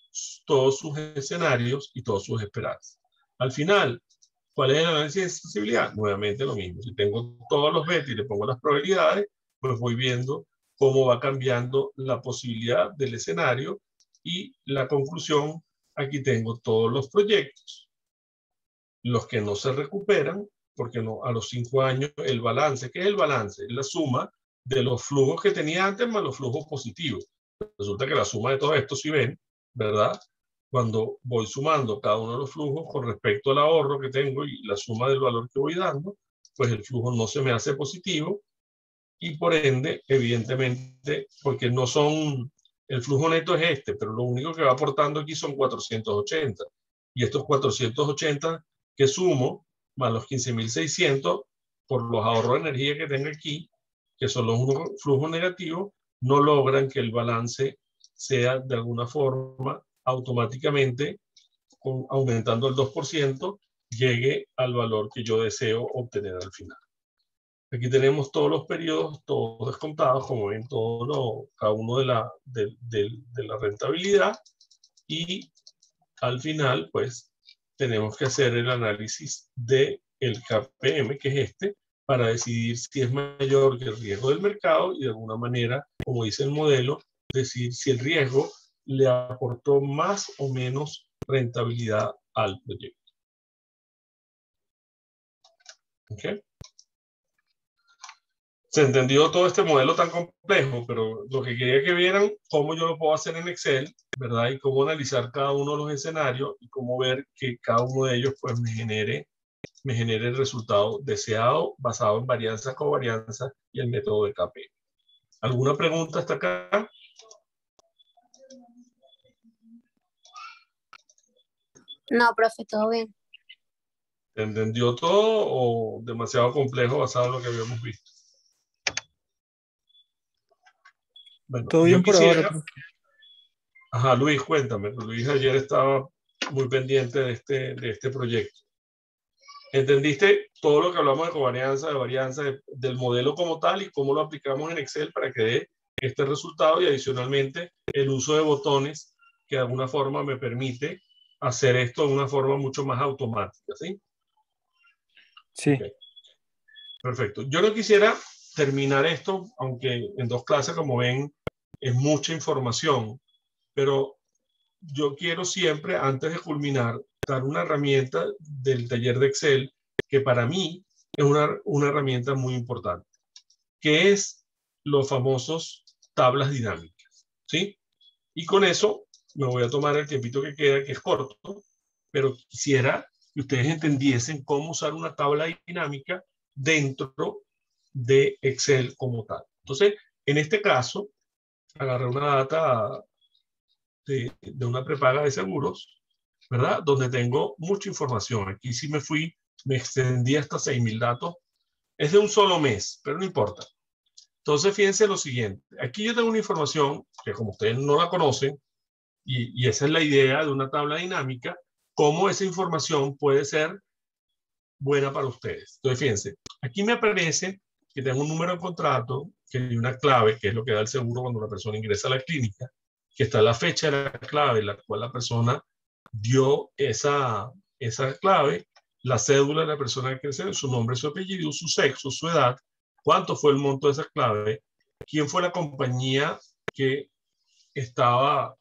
todos sus escenarios y todas sus esperanzas. Al final, ¿cuál es el análisis de sensibilidad? Nuevamente lo mismo. Si tengo todos los betas y le pongo las probabilidades, pues voy viendo cómo va cambiando la posibilidad del escenario y la conclusión. Aquí tengo todos los proyectos, los que no se recuperan, porque no, a los 5 años el balance. ¿Qué es el balance? Es la suma de los flujos que tenía antes más los flujos positivos. Resulta que la suma de todo esto, si ven, ¿verdad? Cuando voy sumando cada uno de los flujos con respecto al ahorro que tengo y la suma del valor que voy dando, pues el flujo no se me hace positivo y por ende, evidentemente, porque no son, el flujo neto es este, pero lo único que va aportando aquí son 480. Y estos 480 que sumo, más los 15.600, por los ahorros de energía que tengo aquí, que son los flujos negativos, no logran que el balance sea de alguna forma automáticamente, aumentando el 2%, llegue al valor que yo deseo obtener al final. Aquí tenemos todos los periodos, todos descontados, como ven, cada uno de la rentabilidad. Y al final, pues, tenemos que hacer el análisis del KPM, que es este, para decidir si es mayor que el riesgo del mercado y de alguna manera, como dice el modelo, decir si el riesgo le aportó más o menos rentabilidad al proyecto. ¿Okay? Se entendió todo este modelo tan complejo, pero lo que quería que vieran cómo yo lo puedo hacer en Excel, ¿verdad? Y cómo analizar cada uno de los escenarios y cómo ver que cada uno de ellos pues me genere el resultado deseado basado en varianza, covarianza y el método de KP. ¿Alguna pregunta hasta acá? No, profe, todo bien. ¿Se entendió todo o demasiado complejo basado en lo que habíamos visto? Bueno, todo bien por ahora. Ajá, Luis, cuéntame. Luis ayer estaba muy pendiente de este proyecto. ¿Entendiste todo lo que hablamos de covarianza, de varianza, del modelo como tal y cómo lo aplicamos en Excel para que dé este resultado? Y adicionalmente el uso de botones que de alguna forma me permite hacer esto de una forma mucho más automática, ¿sí? Sí. Okay. Perfecto. Yo no quisiera terminar esto, aunque en 2 clases, como ven, es mucha información, pero yo quiero siempre, antes de culminar, dar una herramienta del taller de Excel que para mí es una herramienta muy importante, que es los famosos tablas dinámicas, ¿sí? Y con eso me voy a tomar el tiempito que queda, que es corto, pero quisiera que ustedes entendiesen cómo usar una tabla dinámica dentro de Excel como tal. Entonces, en este caso, agarré una data de una prepaga de seguros, ¿verdad? Donde tengo mucha información. Aquí sí me extendí hasta 6.000 datos. Es de un solo mes, pero no importa. Entonces, fíjense lo siguiente. Aquí yo tengo una información que, como ustedes no la conocen, y esa es la idea de una tabla dinámica, cómo esa información puede ser buena para ustedes. Entonces, fíjense, aquí me aparece que tengo un número de contrato, que hay una clave, que es lo que da el seguro cuando una persona ingresa a la clínica, que está la fecha de la clave, en la cual la persona dio esa clave, la cédula de la persona que crece, su nombre, su apellido, su sexo, su edad, cuánto fue el monto de esa clave, quién fue la compañía que estaba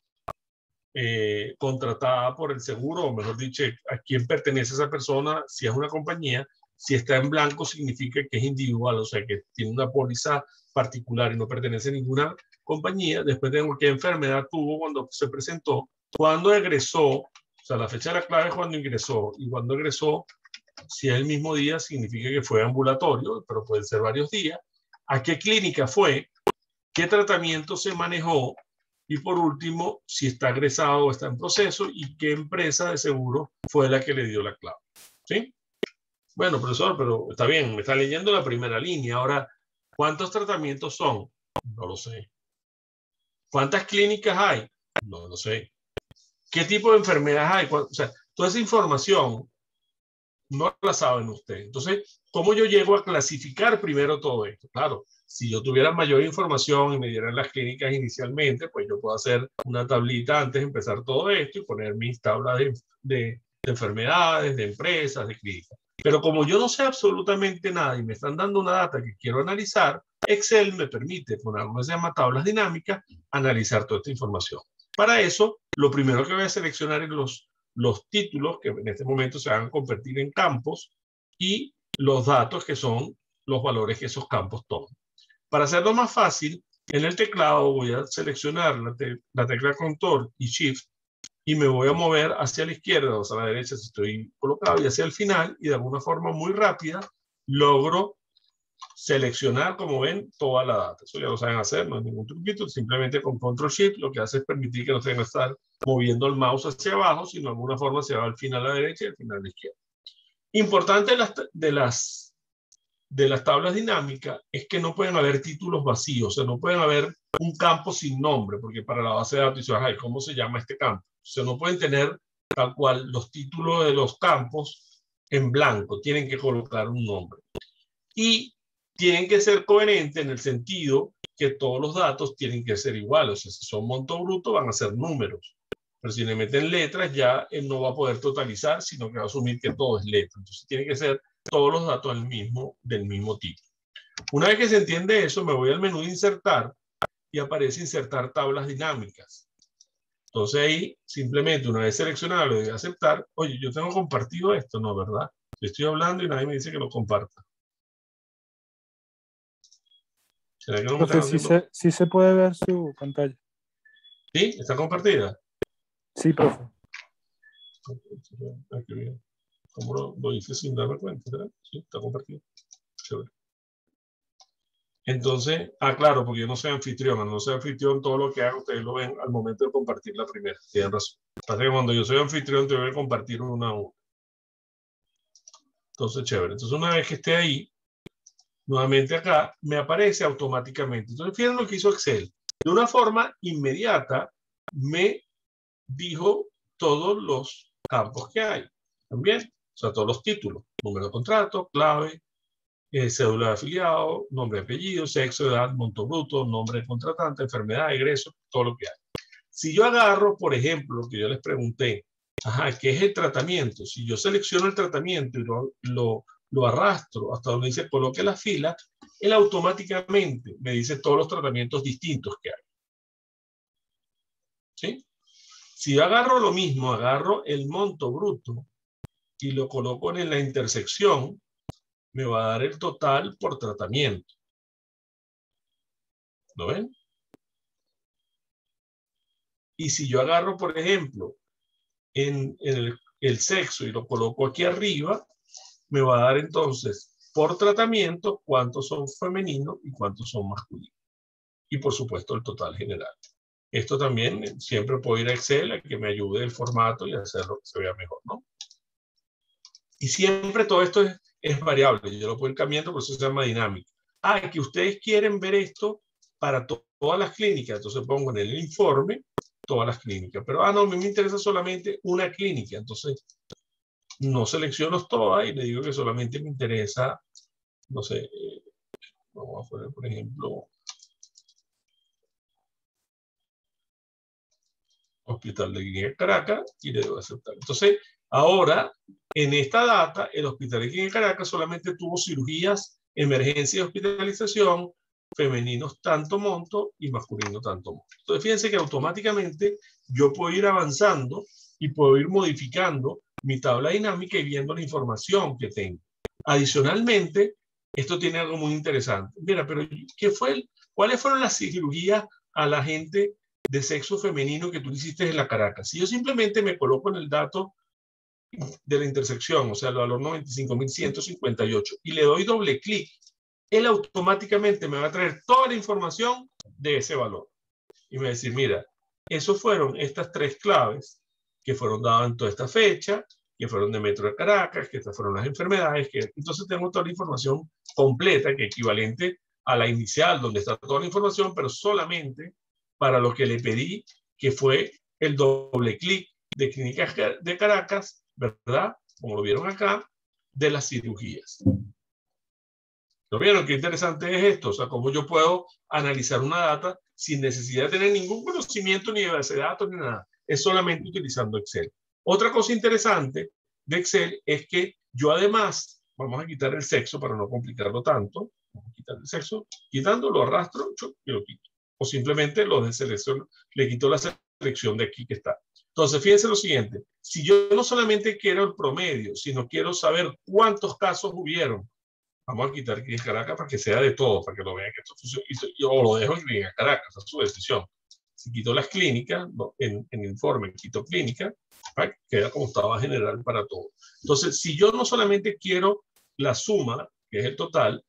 contratada por el seguro, o mejor dicho, a quién pertenece esa persona, si es una compañía. Si está en blanco significa que es individual, o sea que tiene una póliza particular y no pertenece a ninguna compañía. Después tengo qué enfermedad tuvo cuando se presentó, cuándo egresó, o sea, la fecha de la clave es cuando ingresó, y cuando egresó, si es el mismo día, significa que fue ambulatorio, pero puede ser varios días. ¿A qué clínica fue? ¿Qué tratamiento se manejó? Y por último, si está egresado o está en proceso y qué empresa de seguro fue la que le dio la clave. ¿Sí? Bueno, profesor, pero está bien, me está leyendo la primera línea. Ahora, ¿cuántos tratamientos son? No lo sé. ¿Cuántas clínicas hay? No lo sé. ¿Qué tipo de enfermedades hay? O sea, toda esa información no la saben ustedes. Entonces, ¿cómo yo llego a clasificar primero todo esto? Claro, si yo tuviera mayor información y me dieran las clínicas inicialmente, pues yo puedo hacer una tablita antes de empezar todo esto y poner mis tablas de enfermedades, de empresas, de clínicas. Pero como yo no sé absolutamente nada y me están dando una data que quiero analizar, Excel me permite, con algo que se llama tablas dinámicas, analizar toda esta información. Para eso, lo primero que voy a seleccionar es los títulos que en este momento se van a convertir en campos y los datos que son los valores que esos campos toman. Para hacerlo más fácil, en el teclado voy a seleccionar la tecla Control y Shift y me voy a mover hacia la izquierda o hacia la derecha si estoy colocado y hacia el final, y de alguna forma muy rápida logro seleccionar, como ven, toda la data. Eso ya lo saben hacer, no es ningún truquito, simplemente con Control Shift lo que hace es permitir que no tengan que estar moviendo el mouse hacia abajo, sino de alguna forma se va al final a la derecha y al final a la izquierda. Importante de las tablas dinámicas es que no pueden haber títulos vacíos, o sea, no pueden haber un campo sin nombre, porque para la base de datos dice, ay, ¿cómo se llama este campo? O sea, no pueden tener tal cual los títulos de los campos en blanco, tienen que colocar un nombre. Y tienen que ser coherentes en el sentido que todos los datos tienen que ser iguales. O sea, si son monto bruto, van a ser números. Pero si le meten letras, ya él no va a poder totalizar, sino que va a asumir que todo es letra. Entonces, tiene que ser todos los datos del mismo tipo. Una vez que se entiende eso, me voy al menú de insertar y aparece insertar tablas dinámicas. Entonces ahí, simplemente una vez seleccionado, le doy a aceptar. Oye, yo tengo compartido esto, ¿no? ¿Verdad? Yo estoy hablando y nadie me dice que lo comparta. ¿Será que no me están haciendo? Sí se puede ver su pantalla. ¿Sí? ¿Está compartida? Sí, profe. Aquí bien. ¿Cómo lo hice sin darme cuenta? ¿Verdad? Sí, está compartido. Chévere. Entonces, claro, porque yo no soy anfitrión. Al no ser anfitrión, todo lo que hago ustedes lo ven al momento de compartir la primera. Tienen razón. Pasa que cuando yo soy anfitrión, tengo que compartir una a una. Entonces, chévere. Entonces, una vez que esté ahí, nuevamente acá, me aparece automáticamente. Entonces, fíjense lo que hizo Excel. De una forma inmediata, me dijo todos los campos que hay. ¿También? sea, todos los títulos, número de contrato, clave, cédula de afiliado, nombre, apellido, sexo, edad, monto bruto, nombre de contratante, enfermedad, egreso, todo lo que hay. Si yo agarro, por ejemplo, lo que yo les pregunté, ¿qué es el tratamiento? Si yo selecciono el tratamiento y lo arrastro hasta donde dice coloque la fila, él automáticamente me dice todos los tratamientos distintos que hay. ¿Sí? Si yo agarro lo mismo, agarro el monto bruto y lo coloco en la intersección, me va a dar el total por tratamiento. ¿Lo ven? Y si yo agarro, por ejemplo, en el sexo y lo coloco aquí arriba, me va a dar entonces por tratamiento cuántos son femeninos y cuántos son masculinos. Y por supuesto el total general. Esto también siempre puedo ir a Excel a que me ayude el formato y hacerlo que se vea mejor, ¿no? Y siempre todo esto es variable. Yo lo puedo ir cambiando, por eso se llama dinámico. Que ustedes quieren ver esto para todas las clínicas. Entonces pongo en el informe todas las clínicas. Pero, no, me interesa solamente una clínica. Entonces, no selecciono todas y le digo que solamente me interesa, no sé, vamos a poner, por ejemplo, Hospital de Clínica Caracas y le debo aceptar. Entonces, ahora, en esta data, el Hospital de Clínica Caracas solamente tuvo cirugías, emergencia y hospitalización, femeninos tanto monto y masculino tanto monto. Entonces, fíjense que automáticamente yo puedo ir avanzando y puedo ir modificando mi tabla dinámica y viendo la información que tengo. Adicionalmente, esto tiene algo muy interesante. Mira, pero ¿cuáles fueron las cirugías a la gente de sexo femenino que tú hiciste en la Caracas? Si yo simplemente me coloco en el dato de la intersección, o sea, el valor 95.158, y le doy doble clic, él automáticamente me va a traer toda la información de ese valor. Y me va a decir, mira, esos fueron estas 3 claves que fueron dadas en toda esta fecha, que fueron de Metro de Caracas, que estas fueron las enfermedades, entonces tengo toda la información completa, que es equivalente a la inicial, donde está toda la información, pero solamente para lo que le pedí, que fue el doble clic de Clínicas de Caracas, ¿verdad? Como lo vieron acá, de las cirugías. ¿Lo vieron? Qué interesante es esto. O sea, cómo yo puedo analizar una data sin necesidad de tener ningún conocimiento ni de base de datos ni nada. Es solamente utilizando Excel. Otra cosa interesante de Excel es que yo además, vamos a quitar el sexo para no complicarlo tanto. Vamos a quitar el sexo. Quitándolo, arrastro y lo quito. O simplemente lo deselecciono, le quito la selección de aquí que está. Entonces, fíjense lo siguiente. Si yo no solamente quiero el promedio, sino quiero saber cuántos casos hubieron, vamos a quitar Clínica Caracas para que sea de todo, para que lo vean que esto funciona. O lo dejo en Clínica Caracas, es su decisión. Si quito las clínicas, en el informe quito clínica, queda como estaba general para todo. Entonces, si yo no solamente quiero la suma, que es el total,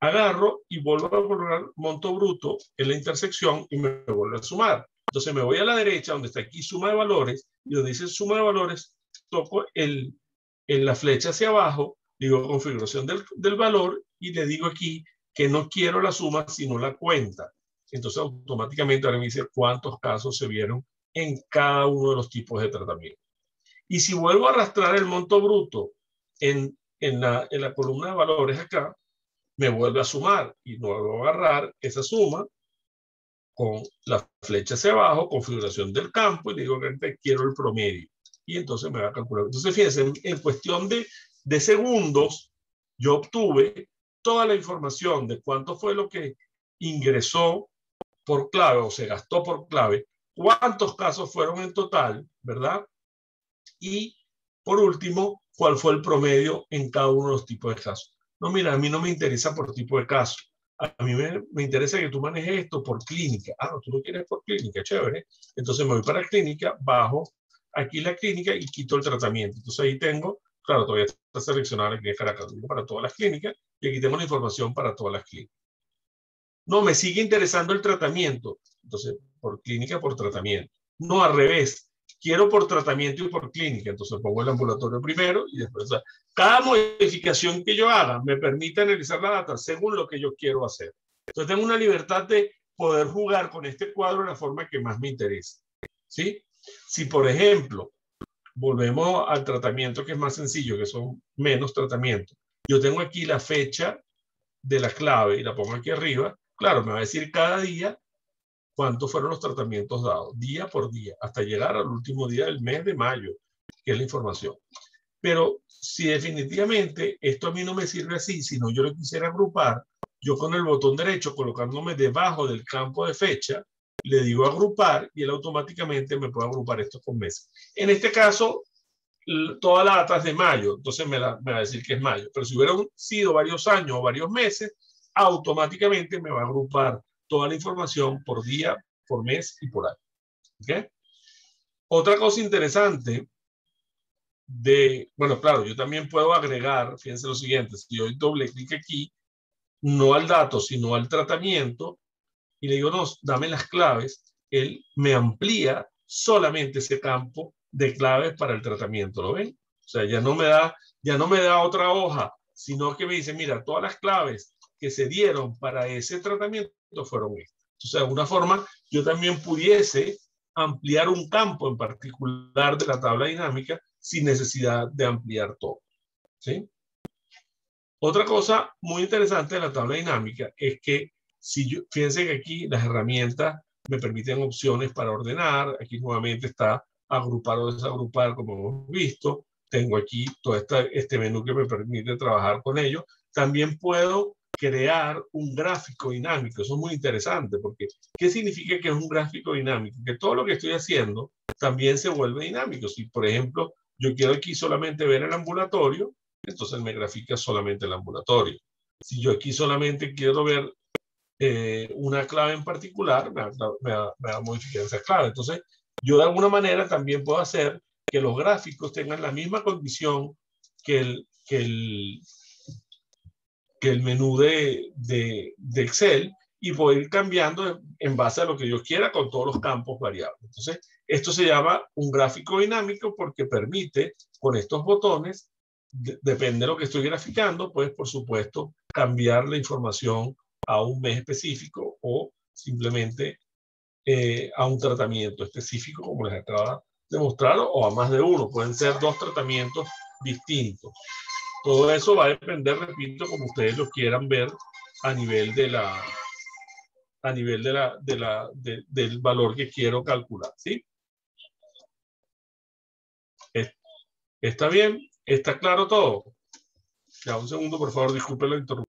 agarro y vuelvo a colocar monto bruto en la intersección y me vuelvo a sumar. Entonces me voy a la derecha, donde está aquí suma de valores, y donde dice suma de valores, toco en la flecha hacia abajo, digo configuración del valor, y le digo aquí que no quiero la suma, sino la cuenta. Entonces automáticamente ahora me dice cuántos casos se vieron en cada uno de los tipos de tratamiento. Y si vuelvo a arrastrar el monto bruto en la columna de valores acá, me vuelve a sumar y vuelvo a agarrar esa suma con la flecha hacia abajo, configuración del campo, y digo que quiero el promedio. Y entonces me va a calcular. Entonces, fíjense, en cuestión de segundos, yo obtuve toda la información de cuánto fue lo que ingresó por clave o se gastó por clave, cuántos casos fueron en total, ¿verdad? Y, por último, cuál fue el promedio en cada uno de los tipos de casos. No, mira, a mí no me interesa por tipo de caso. A mí me interesa que tú manejes esto por clínica. No, tú lo quieres por clínica, chévere. Entonces me voy para clínica, bajo aquí la clínica y quito el tratamiento. Entonces ahí tengo, claro, todavía está seleccionada la clínica Caracas para todas las clínicas y aquí tengo la información para todas las clínicas. No, me sigue interesando el tratamiento. Entonces, por clínica, por tratamiento. No, al revés. Quiero por tratamiento y por clínica. Entonces pongo el ambulatorio primero y después. O sea, cada modificación que yo haga me permite analizar la data según lo que yo quiero hacer. Entonces tengo una libertad de poder jugar con este cuadro de la forma que más me interesa. ¿Sí? Si, por ejemplo, volvemos al tratamiento que es más sencillo, que son menos tratamientos. Yo tengo aquí la fecha de la clave y la pongo aquí arriba. Claro, me va a decir cada día cuántos fueron los tratamientos dados, día por día, hasta llegar al último día del mes de mayo, que es la información. Pero si definitivamente esto a mí no me sirve así, sino yo lo quisiera agrupar, yo con el botón derecho, colocándome debajo del campo de fecha, le digo agrupar y él automáticamente me puede agrupar esto con meses. En este caso, toda la data es de mayo, entonces me va a decir que es mayo. Pero si hubieran sido varios años o varios meses, automáticamente me va a agrupar toda la información por día, por mes y por año. ¿Okay? Otra cosa interesante bueno, claro, yo también puedo agregar, fíjense lo siguiente, si yo doble clic aquí, no al dato, sino al tratamiento, y le digo, no, dame las claves, él me amplía solamente ese campo de claves para el tratamiento, ¿lo ven? O sea, ya no me da otra hoja, sino que me dice, mira, todas las claves que se dieron para ese tratamiento fueron estas. O sea, de alguna forma, yo también pudiese ampliar un campo en particular de la tabla dinámica sin necesidad de ampliar todo, ¿sí? Otra cosa muy interesante de la tabla dinámica es que, fíjense que aquí las herramientas me permiten opciones para ordenar. Aquí nuevamente está agrupar o desagrupar, como hemos visto. Tengo aquí todo este menú que me permite trabajar con ello. También puedo crear un gráfico dinámico. Eso es muy interesante, porque ¿qué significa que es un gráfico dinámico? Que todo lo que estoy haciendo también se vuelve dinámico. Si, por ejemplo, yo quiero aquí solamente ver el ambulatorio, entonces me grafica solamente el ambulatorio. Si yo aquí solamente quiero ver una clave en particular, me va a modificar esa clave. Entonces, yo de alguna manera también puedo hacer que los gráficos tengan la misma condición que el menú de Excel, y puedo ir cambiando en base a lo que yo quiera con todos los campos variables. Entonces, esto se llama un gráfico dinámico porque permite, con estos botones, depende de lo que estoy graficando, pues por supuesto cambiar la información a un mes específico o simplemente a un tratamiento específico, como les acabo de mostrar, o a más de uno. Pueden ser 2 tratamientos distintos. Todo eso va a depender, repito, como ustedes lo quieran ver a nivel del valor que quiero calcular, ¿sí? ¿Está bien? ¿Está claro todo? Ya, un segundo, por favor, disculpe la interrupción.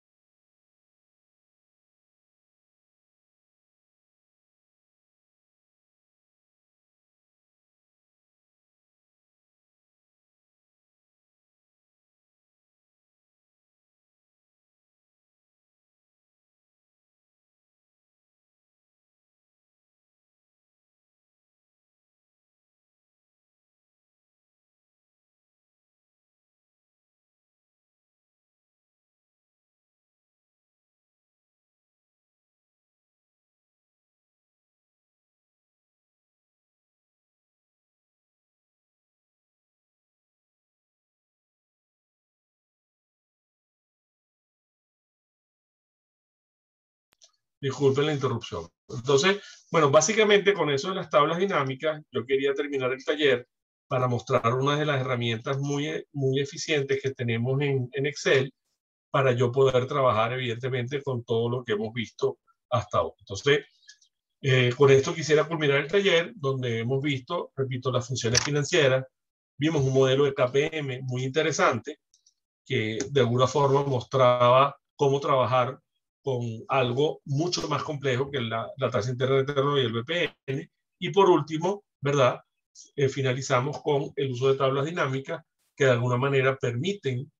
Disculpen la interrupción. Entonces, bueno, básicamente con eso de las tablas dinámicas, yo quería terminar el taller para mostrar una de las herramientas muy eficientes que tenemos en Excel para yo poder trabajar evidentemente con todo lo que hemos visto hasta ahora. Entonces, con esto quisiera culminar el taller donde hemos visto, repito, las funciones financieras. Vimos un modelo de KPM muy interesante que de alguna forma mostraba cómo trabajar con algo mucho más complejo que la tasa interna de retorno y el BPN. Y por último, ¿verdad? Finalizamos con el uso de tablas dinámicas que de alguna manera permiten,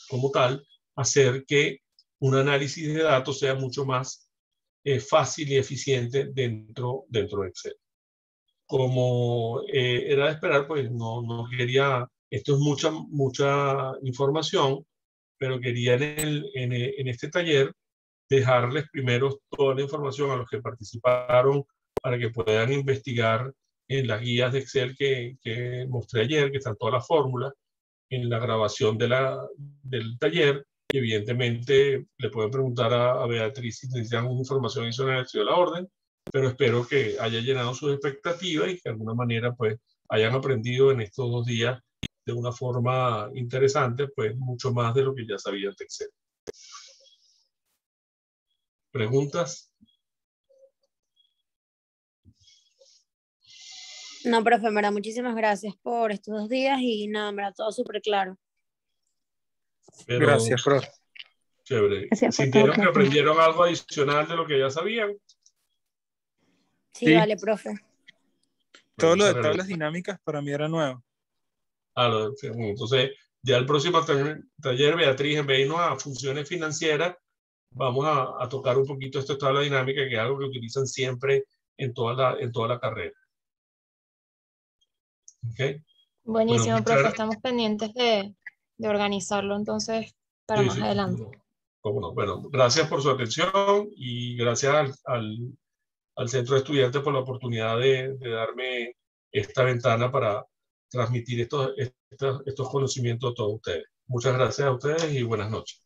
como tal, hacer que un análisis de datos sea mucho más fácil y eficiente dentro de Excel. Como era de esperar, pues no quería, esto es mucha información, pero quería en este taller dejarles primero toda la información a los que participaron para que puedan investigar en las guías de Excel que mostré ayer, que están todas las fórmulas, en la grabación del taller, y evidentemente le pueden preguntar a Beatriz si necesitan alguna información adicional de la orden, pero espero que haya llenado sus expectativas y que de alguna manera pues hayan aprendido en estos 2 días de una forma interesante, pues mucho más de lo que ya sabían de Excel. ¿Preguntas? No, profe, en verdad, muchísimas gracias por estos 2 días y nada, en verdad, todo súper claro. Pero Gracias, profe. chévere. Gracias por todo, ¿Sintieron que profe. aprendieron algo adicional de lo que ya sabían? Sí, Sí. vale, profe. Todo lo de Bueno, tablas dinámicas para mí era nuevo. entonces, ya el próximo taller, Beatriz, en vez de irnos a funciones financieras, vamos a tocar un poquito esta tabla dinámica, que es algo que utilizan siempre en toda la carrera. ¿Okay? Buenísimo, Bueno, profe. Estamos pendientes de organizarlo entonces para sí, más sí, adelante. cómo no. Bueno, gracias por su atención y gracias al Centro de Estudiantes por la oportunidad de darme esta ventana para transmitir estos conocimientos a todos ustedes. Muchas gracias a ustedes y buenas noches.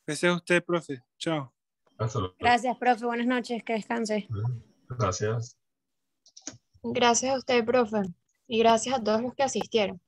Gracias a usted, profe. Chao. Hasta luego. Gracias, profe. Buenas noches. Que descanse. Gracias. Gracias a usted, profe. Y gracias a todos los que asistieron.